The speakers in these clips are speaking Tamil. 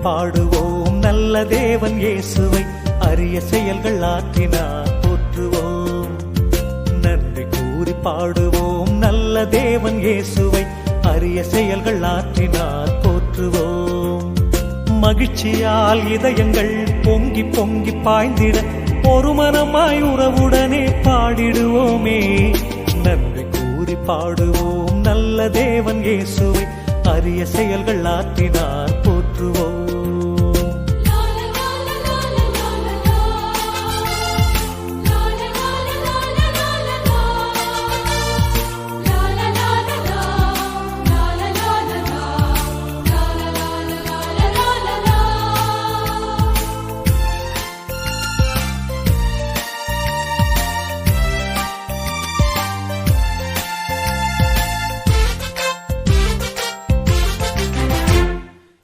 பாடுவோம் நல்ல தேவன் இயேசுவை, அரிய செயல்கள் ஆற்றினார் போற்றுவோம். நன்றி கூறி பாடுவோம் நல்ல தேவன் இயேசுவை, அரிய செயல்கள் ஆற்றினார் போற்றுவோம். மகிழ்ச்சியால் இதயங்கள் பொங்கி பொங்கி பாய்ந்திட ஒரு மனமாய் உறவுடனே பாடிடுவோமே. நன்றி கூறி பாடுவோம் நல்ல தேவன் இயேசுவை, அரிய செயல்கள் ஆற்றினார் போற்றுவோம்.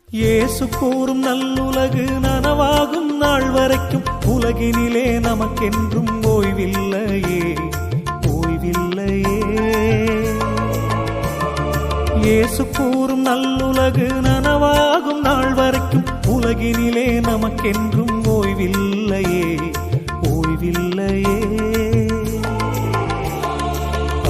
இயேசு கூறும் நல்லுலகு நனவாகும் நாள் வரைக்கும் உலகினிலே நமக்கென்றும் ஓய்வில்லையே, ஓய்வில்லையே. இயேசு கூறும் நல்லுலகு நனவாகும் நாள் வரைக்கும் உலகினிலே நமக்கென்றும் ஓய்வில்லையே, ஓய்வில்லையே.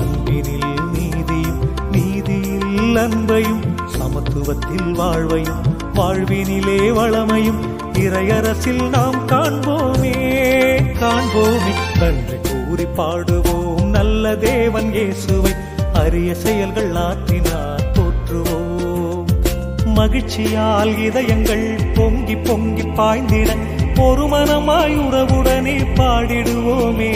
அன்பினில் நீதியும், நீதியில் அன்பையும், சமத்துவத்தில் வாழ்வையும், வாழ்வினிலே வளமையும் இறையரசில் நாம் காண்போமே, காண்போமே. நன்றி கூறி பாடுவோம் நல்ல தேவன் இயேசுவை, அரிய செயல்கள் ஆற்றினார் போற்றுவோம். மகிழ்ச்சியால் இதயங்கள் பொங்கி பொங்கி பாய்ந்திட ஒரு மனமாய் உறவுடனே பாடிடுவோமே.